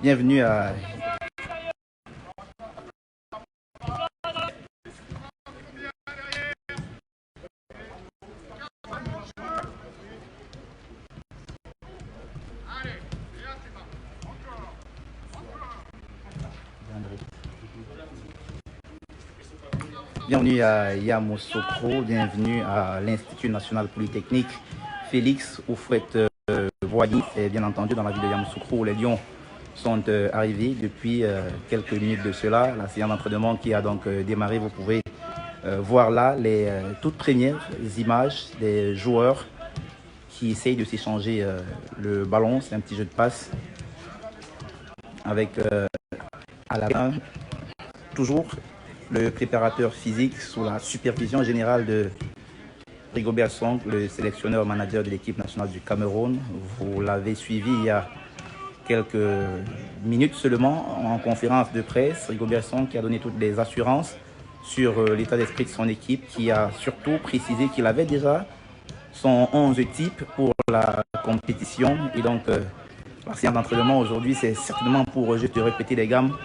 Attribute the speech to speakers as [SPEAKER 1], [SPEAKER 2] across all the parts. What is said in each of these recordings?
[SPEAKER 1] Bienvenue à... Bienvenue à Yamoussoukro, bienvenue à l'Institut National Polytechnique Félix Houphouët-Boigny. Et bien entendu dans la ville de Yamoussoukro où les Lions sont arrivés depuis quelques minutes de cela. La séance d'entraînement qui a donc démarré, vous pouvez voir là les toutes premières images des joueurs qui essayent de s'échanger le ballon. C'est un petit jeu de passe avec à la main toujours le préparateur physique sous la supervision générale de Rigobert Song, le sélectionneur manager de l'équipe nationale du Cameroun. Vous l'avez suivi il y a quelques minutes seulement en conférence de presse. Rigobert Song qui a donné toutes les assurances sur l'état d'esprit de son équipe, qui a surtout précisé qu'il avait déjà son 11 type pour la compétition. Et donc, la séance d'entraînement aujourd'hui, c'est certainement pour juste répéter les gammes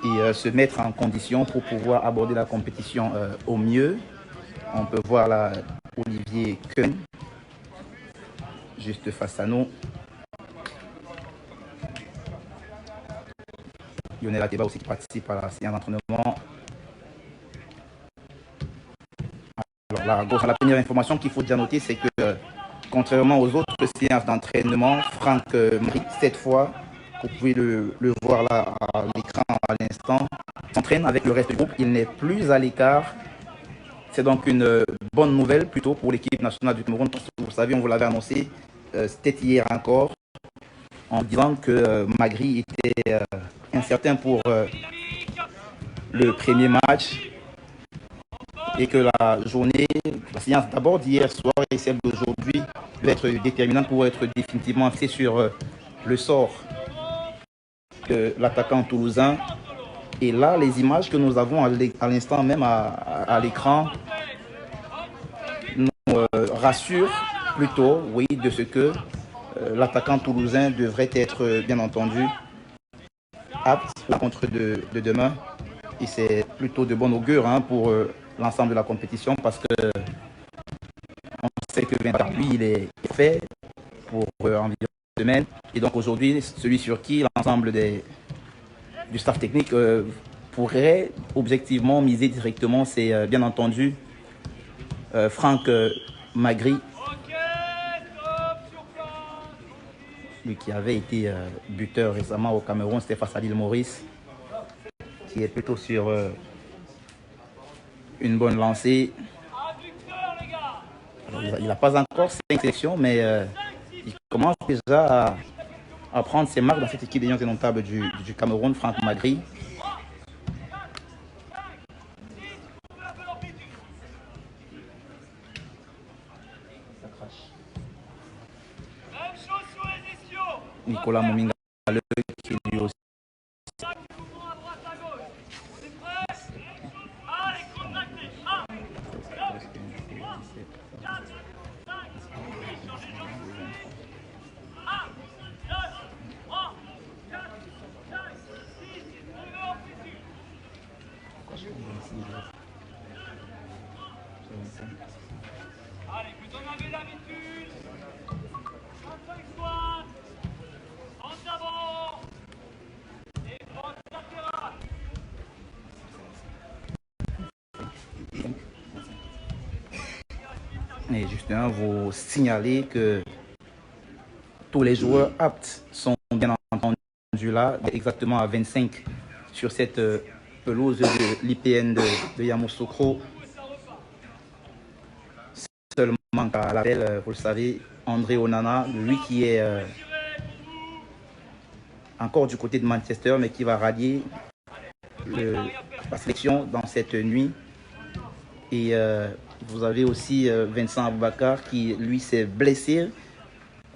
[SPEAKER 1] et se mettre en condition pour pouvoir aborder la compétition au mieux. On peut voir là Olivier Keun, juste face à nous. Lionel Ateba aussi qui participe à la séance d'entraînement. Alors là, à gauche, la première information qu'il faut déjà noter, c'est que contrairement aux autres séances d'entraînement, Franck Marie, cette fois, vous pouvez le voir là à l'écran à l'instant, s'entraîne avec le reste du groupe. Il n'est plus à l'écart. C'est donc une bonne nouvelle plutôt pour l'équipe nationale du Cameroun. Parce que vous savez, on vous l'avait annoncé, c'était hier encore, en disant que Magri était incertain pour le premier match et que la journée, la séance d'abord d'hier soir et celle d'aujourd'hui va être déterminante pour être définitivement axée sur le sort de l'attaquant toulousain. Et là, les images que nous avons à l'instant même à l'écran nous rassurent plutôt, oui, de ce que l'attaquant toulousain devrait être, bien entendu, apte contre de demain. Et c'est plutôt de bon augure pour l'ensemble de la compétition parce que on sait que lui, il est fait pour environ une semaine. Et donc aujourd'hui, celui sur qui l'ensemble du staff technique pourrait objectivement miser directement, c'est bien entendu Franck Magri, lui qui avait été buteur récemment au Cameroun, c'était face à l'île Maurice, qui est plutôt sur une bonne lancée. Alors, il n'a pas encore 5 sélections, mais il commence déjà à prendre ses marques dans cette équipe des Lions indomptables du Cameroun, Franck Magri. Nicolas Mominga, qui lui aussi.
[SPEAKER 2] Allez, vous en avez l'habitude. En avant. Et porte latérale.
[SPEAKER 1] Et justement, vous signalez que tous les joueurs aptes sont bien entendu là, exactement à 25 sur cette pelouse de l'IPN de Yamoussoukro. Seulement à l'appel, vous le savez, André Onana, lui qui est encore du côté de Manchester, mais qui va rallier la sélection dans cette nuit. Et vous avez aussi Vincent Aboubakar qui, lui, s'est blessé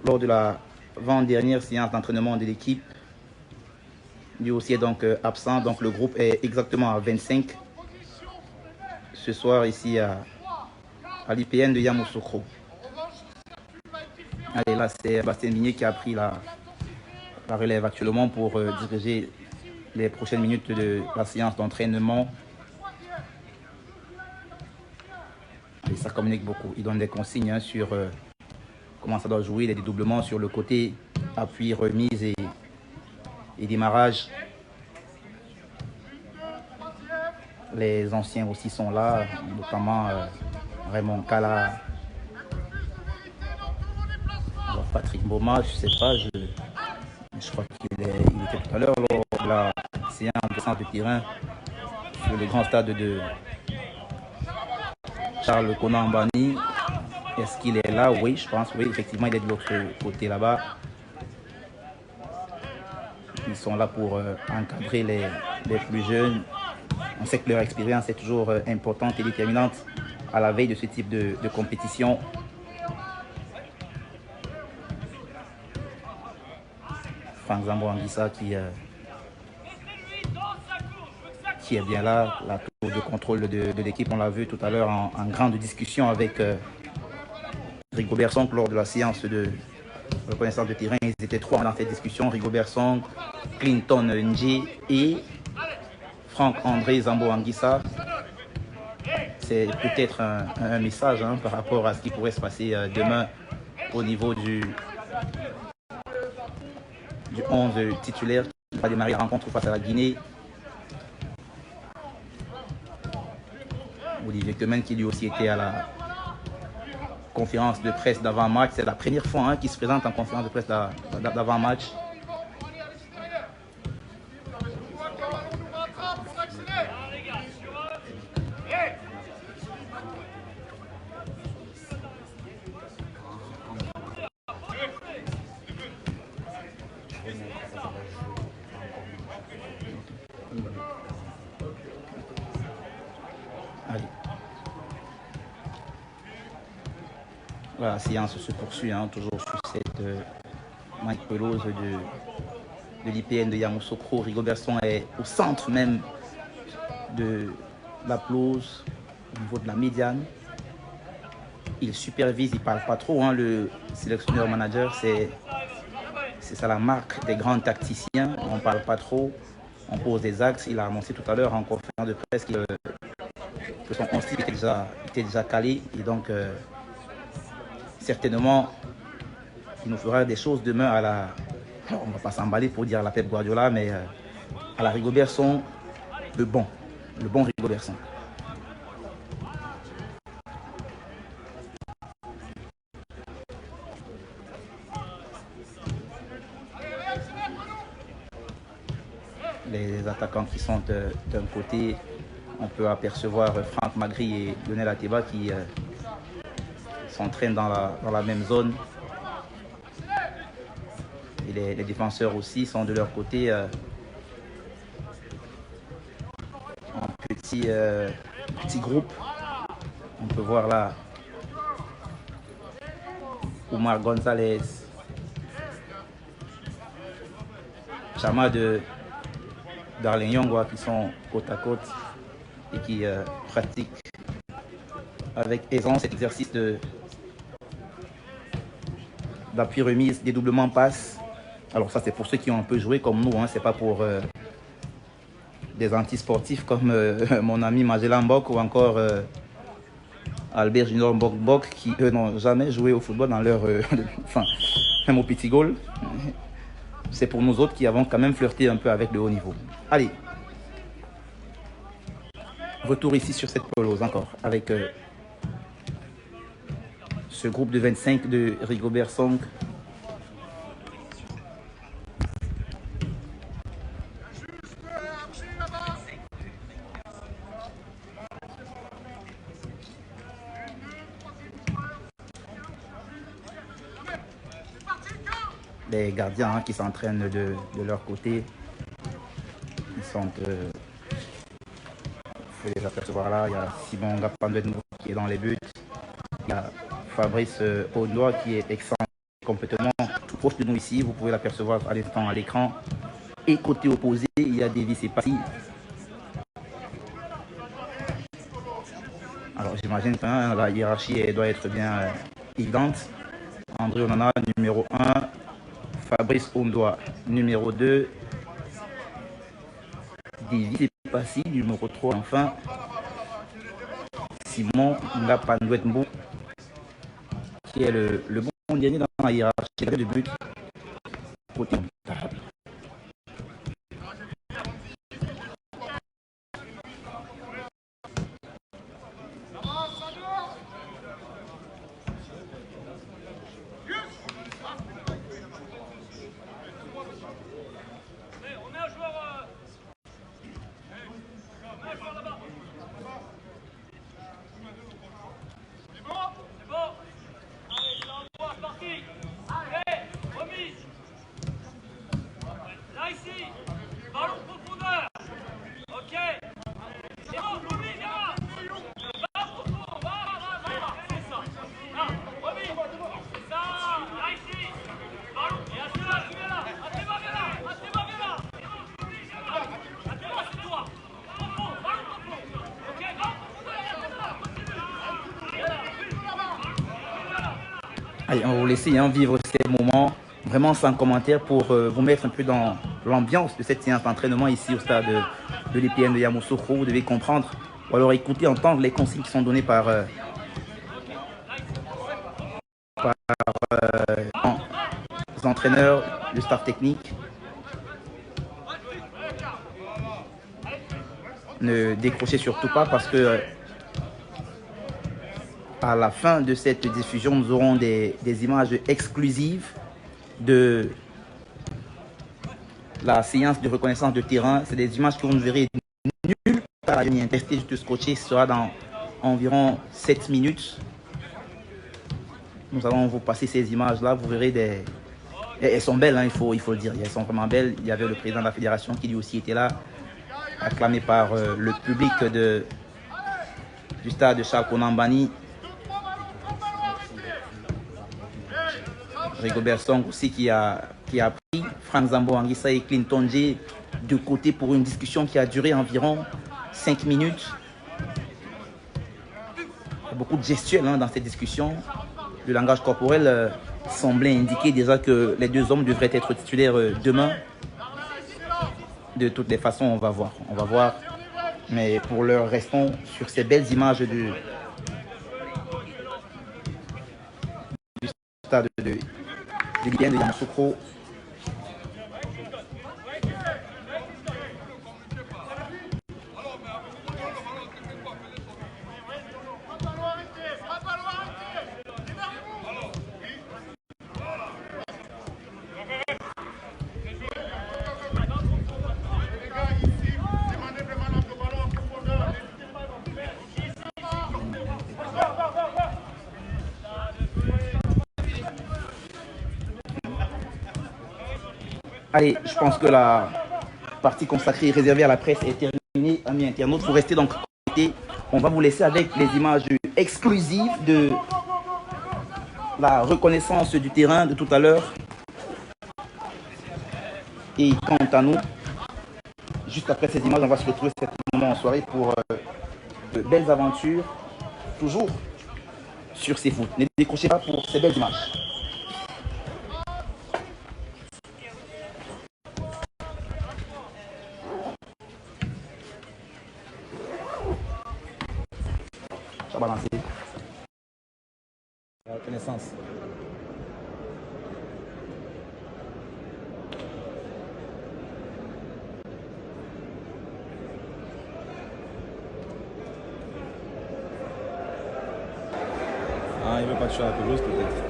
[SPEAKER 1] lors de la avant-dernière séance d'entraînement de l'équipe. Lui aussi est donc absent. Donc le groupe est exactement à 25 ce soir ici à l'IPN de Yamoussoukro. Allez, là, c'est Bastien Migné qui a pris la relève actuellement pour diriger les prochaines minutes de la séance d'entraînement. Et ça communique beaucoup. Il donne des consignes hein, sur comment ça doit jouer, les dédoublements sur le côté, appui, remise et démarrage. Les anciens aussi sont là, notamment Raymond Kala. Alors Patrick Boma, je sais pas, je crois qu'il était tout à l'heure lors de la séance de centre de terrain sur le grand stade de Charles Konan Mbani. Est-ce qu'il est là? Oui, je pense, oui, effectivement, il est de l'autre côté là-bas. Ils sont là pour encadrer les plus jeunes. On sait que leur expérience est toujours importante et déterminante à la veille de ce type de compétition. Franck Zambo Anguissa qui est bien là. La tour de contrôle de l'équipe, on l'a vu tout à l'heure en grande discussion avec Rigobert Song lors de la séance de reconnaissance de terrain. Ils étaient trois dans cette discussion, Rigobert Song, Clinton Ndji et Franck-André Zambo Anguissa. C'est peut-être un message hein, par rapport à ce qui pourrait se passer demain au niveau du 11 titulaire qui va démarrer la rencontre face à la Guinée. Olivier Kemen qui lui aussi était à la conférence de presse d'avant-match. C'est la première fois hein, qu'il se présente en conférence de presse d'avant-match. La séance se poursuit, hein, toujours sur cette Mike pelouse de l'IPN de Yamoussoukro. Rigobert Song est au centre même de la pelouse, au niveau de la médiane. Il supervise, il ne parle pas trop. Hein, le sélectionneur-manager, c'est ça la marque des grands tacticiens. On ne parle pas trop, on pose des axes. Il a annoncé tout à l'heure en conférence de presse que son conseil était déjà calé. Et donc, certainement, il nous fera des choses demain à la... Alors, on ne va pas s'emballer pour dire à la Pep Guardiola, mais à la Rigobert Song, le bon Rigobert Song. Les attaquants qui sont d'un côté, on peut apercevoir Franck Magri et Lionel Ateba qui s'entraînent dans la même zone. Et les défenseurs aussi sont de leur côté en petit groupe. On peut voir là Omar Gonzalez, Chama de Darlene Yongwa qui sont côte à côte et qui pratiquent avec aisance cet exercice d'appui remise, dédoublement passe. Alors ça c'est pour ceux qui ont un peu joué comme nous, hein, c'est pas pour des anti-sportifs comme mon ami Magellan Mbok ou encore Albert Junior Mbok qui eux n'ont jamais joué au football dans leur enfin même au petit goal. C'est pour nous autres qui avons quand même flirté un peu avec le haut niveau. Allez, retour ici sur cette pelouse encore avec ce groupe de 25 de Rigobert Song. Les gardiens hein, qui s'entraînent de leur côté. Ils sont... vous pouvez les apercevoir là. Il y a Simon Gapandouet qui est dans les buts. Il y a Fabrice Audois qui est excellent complètement tout proche de nous ici. Vous pouvez l'apercevoir à l'instant à l'écran. Et côté opposé, il y a Davis et Passy. Alors j'imagine que hein, la hiérarchie doit être bien évidente. André Onana, numéro 1. Fabrice Ondoa, numéro 2. David Passy, numéro 3. Enfin, Simon Ngapandouetmbou, qui est le bon dernier dans la hiérarchie de but. Côté comptable. Allez, on va vous laisser vivre ces moments vraiment sans commentaire pour vous mettre un peu dans l'ambiance de cette séance d'entraînement ici au stade de l'IPM de Yamoussoukro. Vous devez comprendre ou alors écouter, entendre les consignes qui sont données par les entraîneurs, le staff technique. Ne décrochez surtout pas parce que à la fin de cette diffusion, nous aurons des images exclusives de la séance de reconnaissance de terrain. C'est des images que vous ne verrez nulle part. Testé juste scotché, ce sera dans environ 7 minutes. Nous allons vous passer ces images-là. Vous verrez des... Elles sont belles, hein, il faut le dire. Elles sont vraiment belles. Il y avait le président de la fédération qui lui aussi était là, acclamé par le public du stade de Charles Konambani. Rigobert Song aussi qui a pris Franck Zambo Anguissa et Clinton J de côté pour une discussion qui a duré environ 5 minutes. Il y a beaucoup de gestuels dans cette discussion. Le langage corporel semblait indiquer déjà que les deux hommes devraient être titulaires demain. De toutes les façons, on va voir. Mais pour l'heure, restons sur ces belles images du stade de l'IPM de Yamoussoukro. Allez, je pense que la partie consacrée réservée à la presse est terminée. Amis internautes, vous restez donc à côté. On va vous laisser avec les images exclusives de la reconnaissance du terrain de tout à l'heure. Et quant à nous, juste après ces images, on va se retrouver certainement en soirée pour de belles aventures, toujours sur ces foot. Ne décrochez pas pour ces belles images. Balancer. La reconnaissance. Ah, il veut pas toucher la pelouse peut-être.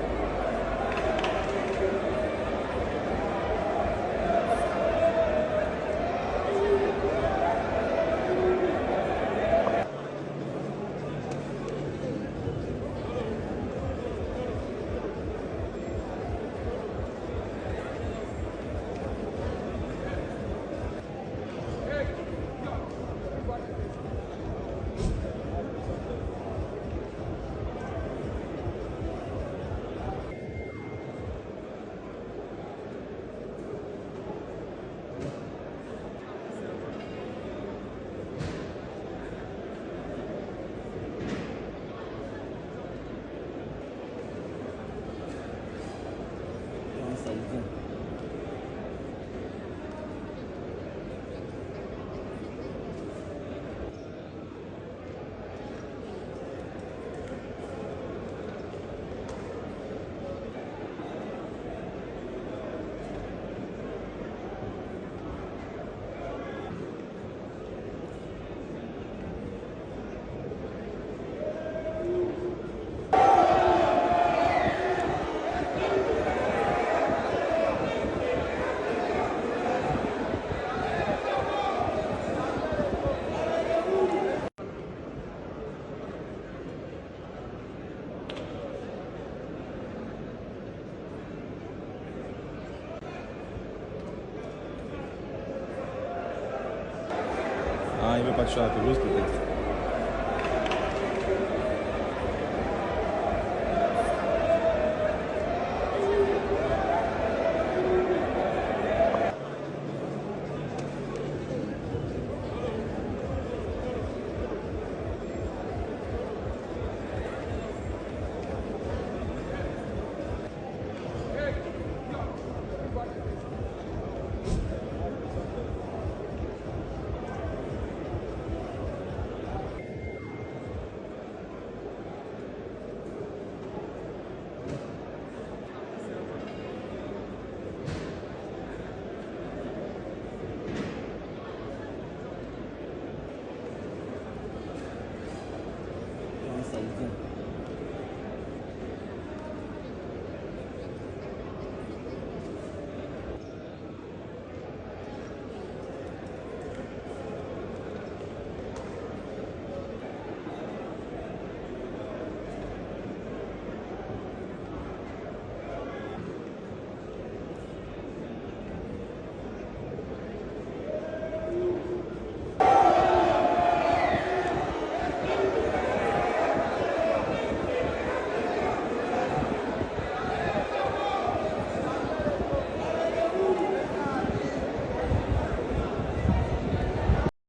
[SPEAKER 3] il ne veut pas toucher à la pelouse peut-être.